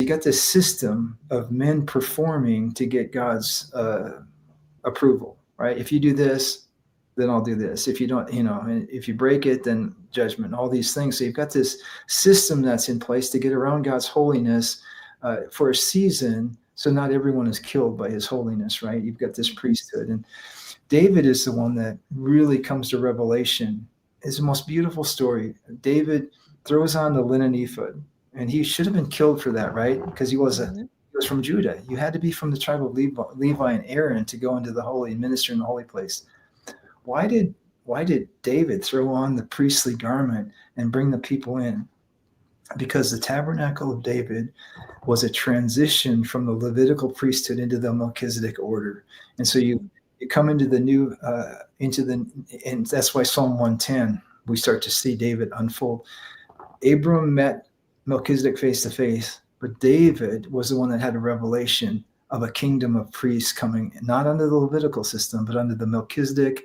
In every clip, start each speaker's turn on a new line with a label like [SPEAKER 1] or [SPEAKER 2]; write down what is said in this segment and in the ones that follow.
[SPEAKER 1] got this system of men performing to get God's approval, right? If you do this, then I'll do this. If you don't, if you break it, then judgment, all these things. So you've got this system that's in place to get around God's holiness for a season. So not everyone is killed by his holiness, right? You've got this priesthood. And David is the one that really comes to revelation. It's the most beautiful story. David throws on the linen ephod, and he should have been killed for that, right? Because he was from Judah. You had to be from the tribe of Levi and Aaron to go into the holy and minister in the holy place. Why did David throw on the priestly garment and bring the people in? Because the tabernacle of David was a transition from the Levitical priesthood into the Melchizedek order. And so you come into the new, and that's why Psalm 110, we start to see David unfold. Abram met Melchizedek face to face, but David was the one that had a revelation of a kingdom of priests coming, not under the Levitical system, but under the Melchizedek,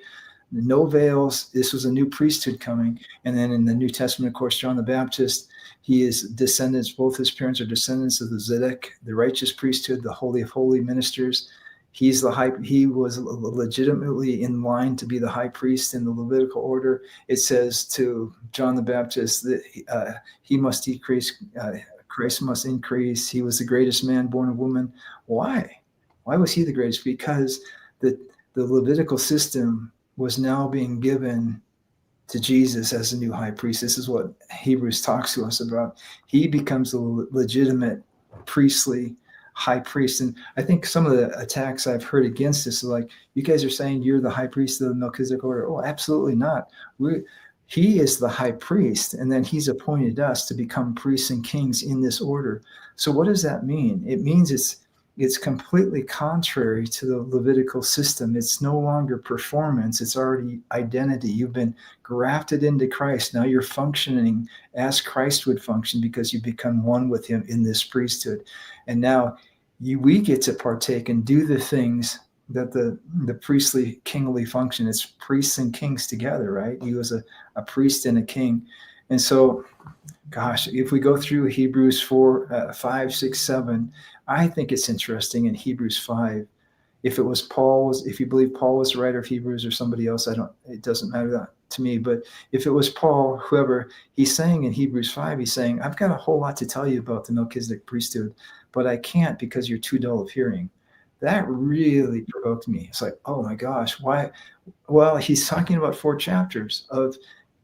[SPEAKER 1] no veils. This was a new priesthood coming. And then in the New Testament, of course, John the Baptist, he is descendants, both his parents are descendants of the Zedek, the righteous priesthood, the holy of holy ministers. He was legitimately in line to be the high priest in the Levitical order. It says to John the Baptist that he must decrease, Christ must increase. He was the greatest man born of woman. Why? Why was he the greatest? Because the Levitical system was now being given to Jesus as a new high priest. This is what Hebrews talks to us about. He becomes a legitimate priestly high priest. And I think some of the attacks I've heard against this are like, you guys are saying you're the high priest of the Melchizedek order. Oh, absolutely not. He is the high priest, and then he's appointed us to become priests and kings in this order. So what does that mean? It means it's completely contrary to the Levitical system. It's no longer performance. It's already identity. You've been grafted into Christ. Now you're functioning as Christ would function because you become one with him in this priesthood. And now we get to partake and do the things that the priestly kingly function. It's priests and kings together, right? You as a priest and a king. And so, gosh, if we go through Hebrews 4, 5, 6, 7, I think it's interesting in Hebrews 5. If you believe Paul was the writer of Hebrews or somebody else, it doesn't matter that to me. But if it was Paul, whoever, he's saying in Hebrews 5, he's saying, I've got a whole lot to tell you about the Melchizedek priesthood, but I can't because you're too dull of hearing. That really provoked me. It's like, oh my gosh, why? Well, he's talking about 4 chapters of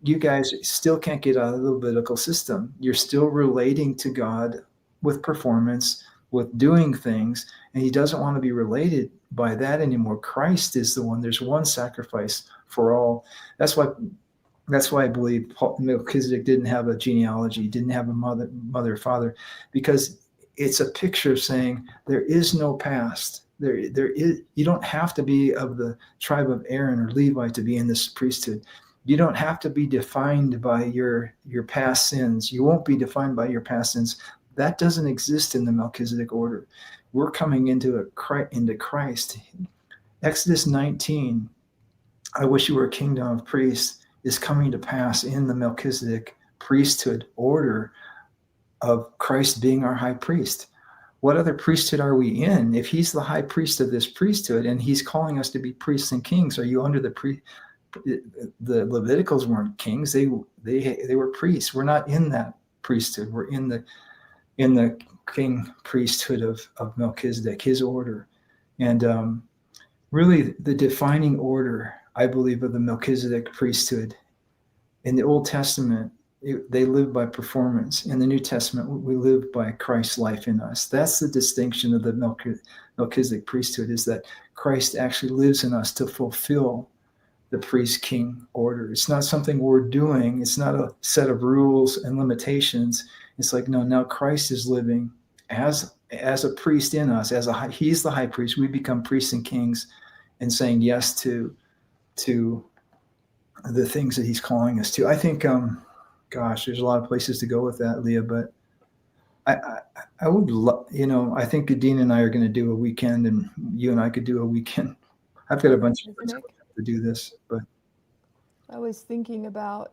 [SPEAKER 1] you guys still can't get out of the Levitical system. You're still relating to God with performance, with doing things, and he doesn't want to be related by that anymore. Christ is the one. There's one sacrifice for all. That's why I believe Melchizedek didn't have a genealogy, didn't have a mother, father, because it's a picture of saying there is no past. You don't have to be of the tribe of Aaron or Levi to be in this priesthood. You don't have to be defined by your past sins. You won't be defined by your past sins. That doesn't exist in the Melchizedek order. We're coming into Christ. Exodus 19, I wish you were a kingdom of priests, is coming to pass in the Melchizedek priesthood order of Christ being our high priest. What other priesthood are we in? If he's the high priest of this priesthood and he's calling us to be priests and kings, are you under the Leviticals weren't kings, they were priests. We're not in that priesthood. We're in the king priesthood of Melchizedek, his order. And really the defining order, I believe, of the Melchizedek priesthood in the Old Testament, they live by performance. In the New Testament, we live by Christ's life in us. That's the distinction of the Melchizedek priesthood, is that Christ actually lives in us to fulfill the priest-king order. It's not something we're doing. It's not a set of rules and limitations. It's like, no, now Christ is living as a priest in us. He's the high priest. We become priests and kings and saying yes to the things that he's calling us to. I think, gosh, there's a lot of places to go with that, Leah, but I would, I think Dean and I are going to do a weekend, and you and I could do a weekend. I've got a bunch of friends to do this, but
[SPEAKER 2] I was thinking about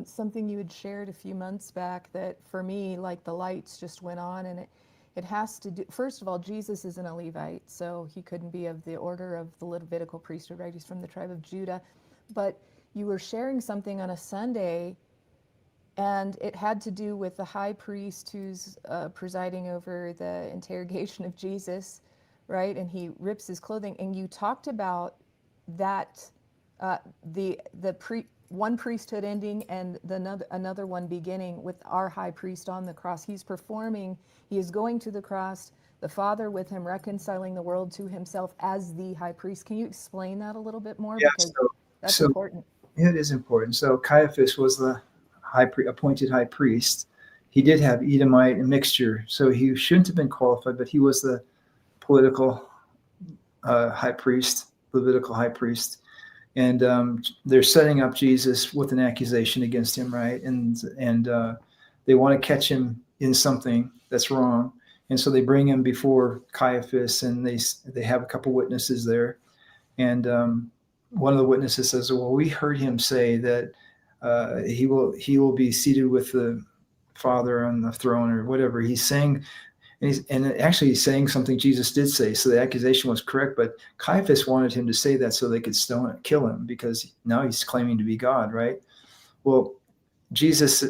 [SPEAKER 2] something you had shared a few months back that for me, like the lights just went on, and it has to do, first of all, Jesus isn't a Levite, so he couldn't be of the order of the Levitical priesthood, right? He's from the tribe of Judah. But you were sharing something on a Sunday, and it had to do with the high priest who's presiding over the interrogation of Jesus, right? And he rips his clothing. And you talked about that, the one priesthood ending and another one beginning with our high priest on the cross. He's performing. He is going to the cross. The Father with him, reconciling the world to himself as the high priest. Can you explain that a little bit more?
[SPEAKER 1] Yeah.
[SPEAKER 2] Because that's
[SPEAKER 1] So
[SPEAKER 2] important.
[SPEAKER 1] it is important. So Caiaphas was the appointed high priest. He did have Edomite and mixture, so he shouldn't have been qualified, but he was the political high priest, Levitical high priest. And they're setting up Jesus with an accusation against him, right? And they want to catch him in something that's wrong. And so they bring him before Caiaphas, and they have a couple witnesses there. And one of the witnesses says, well, we heard him say that he will be seated with the Father on the throne, or whatever he's saying. And actually he's saying something Jesus did say. So the accusation was correct, but Caiaphas wanted him to say that so they could kill him, because now he's claiming to be God, right? Well, Jesus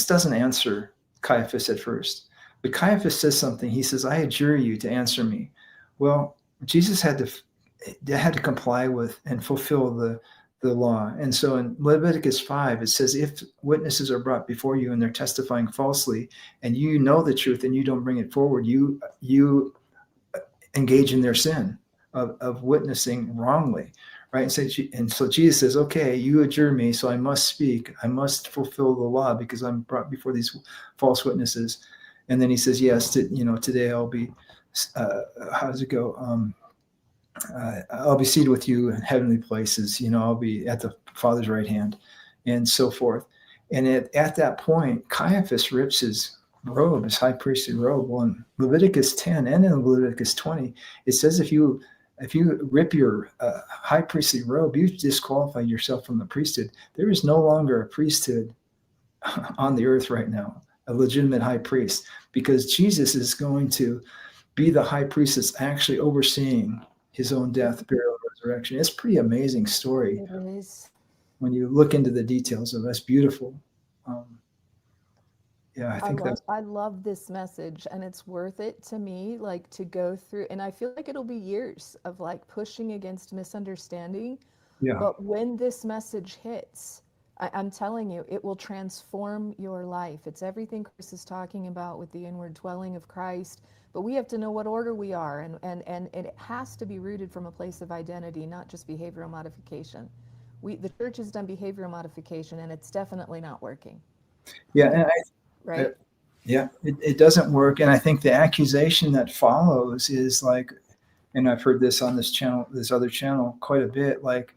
[SPEAKER 1] doesn't answer Caiaphas at first, but Caiaphas says something. He says, I adjure you to answer me. Well, Jesus had to comply with and fulfill the law. And so in Leviticus 5, it says, if witnesses are brought before you and they're testifying falsely, and you know the truth and you don't bring it forward, you engage in their sin of witnessing wrongly, right? And so Jesus says, okay, you adjure me, so I must speak. I must fulfill the law because I'm brought before these false witnesses. And then he says, yes, today I'll be, how does it go? I'll be seated with you in heavenly places. I'll be at the Father's right hand, and so forth. And at that point, Caiaphas rips his robe, his high priestly robe. Well, in Leviticus 10 and in Leviticus 20, it says if you rip your high priestly robe, you disqualify yourself from the priesthood. There is no longer a priesthood on the earth right now, a legitimate high priest, because Jesus is going to be the high priest that's actually overseeing his own death, burial, and resurrection. It's a pretty amazing story.
[SPEAKER 2] It is.
[SPEAKER 1] When you look into the details of it, it's beautiful.
[SPEAKER 2] I love this message, and it's worth it to me, like, to go through, and I feel like it'll be years of like pushing against misunderstanding.
[SPEAKER 1] Yeah.
[SPEAKER 2] But when this message hits, I'm telling you, it will transform your life. It's everything Chris is talking about with the inward dwelling of Christ. But we have to know what order we are, and it has to be rooted from a place of identity, not just behavioral modification. The church has done behavioral modification, and it's definitely not working.
[SPEAKER 1] Yeah, and
[SPEAKER 2] right?
[SPEAKER 1] It doesn't work. And I think the accusation that follows is like, and I've heard this on this other channel quite a bit, like,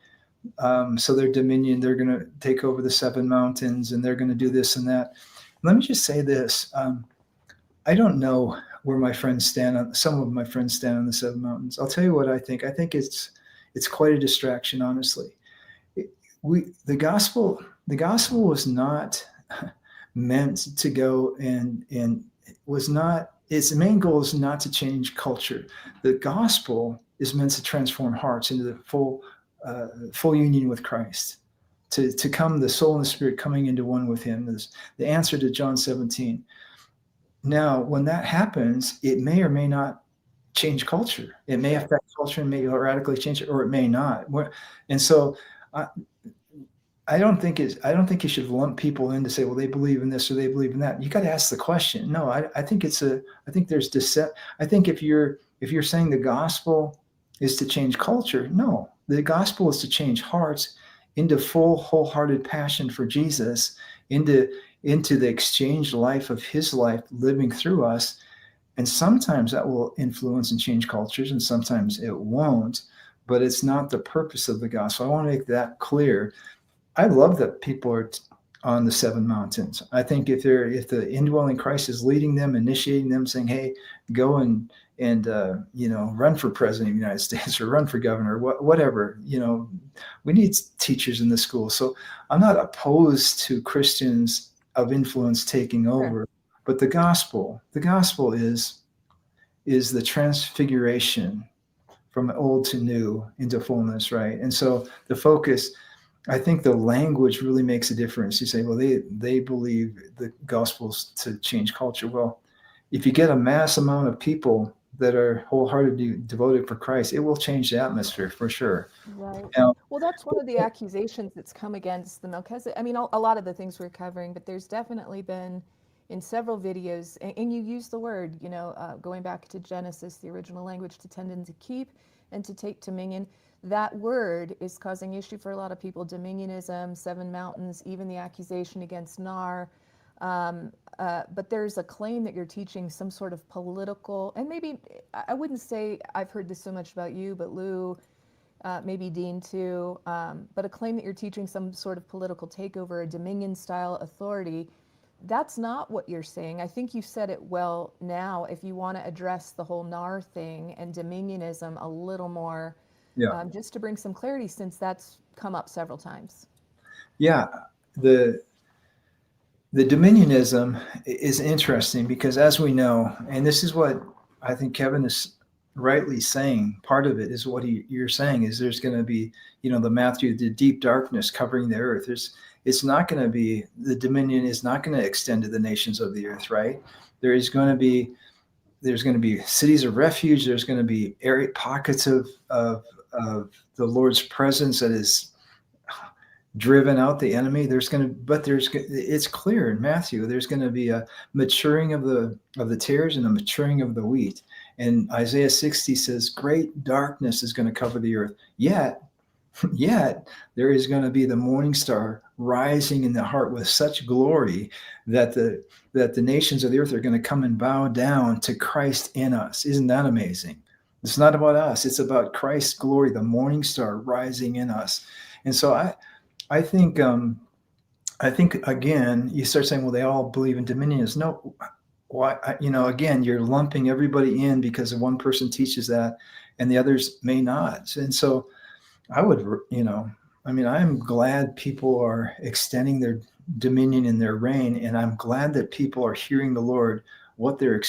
[SPEAKER 1] so their dominion, they're going to take over the 7 mountains, and they're going to do this and that. Let me just say this. I don't know where my friends stand some of my friends stand on the 7 mountains. I'll tell you what I think. I think it's quite a distraction, honestly. The gospel was not meant to go and was not, its main goal is not to change culture. The gospel is meant to transform hearts into the full union with Christ, to come, the soul and the spirit coming into one with him, is the answer to John 17. Now, when that happens, it may or may not change culture. It may affect culture and may radically change it, or it may not. And so I don't think you should lump people in to say, well, they believe in this or they believe in that. You got to ask the question. No, I think there's dissent. I think if you're saying the gospel is to change culture, no, the gospel is to change hearts into full, wholehearted passion for Jesus, into the exchanged life of his life living through us. And sometimes that will influence and change cultures, and sometimes it won't, but it's not the purpose of the gospel. I want to make that clear. I love that people are on the 7 mountains. I think if the indwelling Christ is leading them, initiating them, saying, hey, go and run for president of the United States, or run for governor, whatever, we need teachers in the school. So I'm not opposed to Christians of influence taking over, but the gospel is is the transfiguration from old to new into fullness, right? And so the focus, I think the language really makes a difference. You say, well, they believe the gospel's to change culture. Well, if you get a mass amount of people that are wholeheartedly devoted for Christ, it will change the atmosphere for sure.
[SPEAKER 2] Right.
[SPEAKER 1] Now,
[SPEAKER 2] Well, that's one of the accusations that's come against the Melchizedek. I mean, a lot of the things we're covering, but there's definitely been in several videos, and you use the word, going back to Genesis, the original language, to tend and to keep and to take dominion. That word is causing issue for a lot of people. Dominionism, seven mountains, even the accusation against Nar. But there's a claim that you're teaching some sort of political, and maybe I wouldn't say I've heard this so much about you, but Lou, maybe Dean too, but a claim that you're teaching some sort of political takeover, a dominion-style authority. That's not what you're saying. I think you said it well now. If you want to address the whole NAR thing and dominionism a little more,
[SPEAKER 1] yeah,
[SPEAKER 2] just to bring some clarity, since that's come up several times.
[SPEAKER 1] yeah. The dominionism is interesting because, as we know, and this is what I think Kevin is rightly saying, part of it is what you're saying is there's going to be, the Matthew, the deep darkness covering the earth. It's not going to be, the dominion is not going to extend to the nations of the earth, right? There's going to be cities of refuge. There's going to be area pockets of the Lord's presence that is driven out the enemy. It's clear in Matthew, there's going to be a maturing of the tares and a maturing of the wheat. And Isaiah 60 says, great darkness is going to cover the earth. Yet there is going to be the morning star rising in the heart with such glory that the nations of the earth are going to come and bow down to Christ in us. Isn't that amazing? It's not about us. It's about Christ's glory, the morning star rising in us. And so I think again, you start saying, well, they all believe in dominions. No, why? Again, you're lumping everybody in because one person teaches that, and the others may not. And so, I'm glad people are extending their dominion and their reign, and I'm glad that people are hearing the Lord what their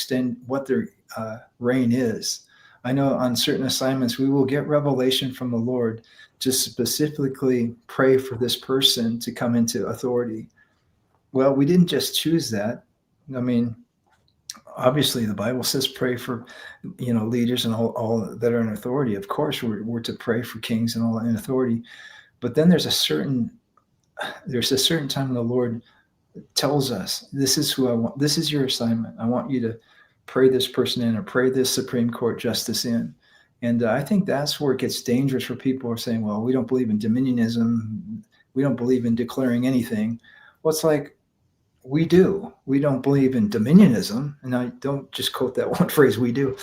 [SPEAKER 1] reign is. I know on certain assignments we will get revelation from the Lord to specifically pray for this person to come into authority. Well, we didn't just choose that. I mean, obviously the Bible says pray for, leaders and all that are in authority. Of course, we're to pray for kings and all in authority. But then there's a certain time when the Lord tells us, this is who I want. This is your assignment. I want you to pray this person in or pray this Supreme Court justice in. And I think that's where it gets dangerous for people who are saying, well, we don't believe in dominionism. We don't believe in declaring anything. Well, it's like, we do. We don't believe in dominionism. And I don't just quote that one phrase, we do.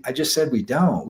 [SPEAKER 1] I just said we don't.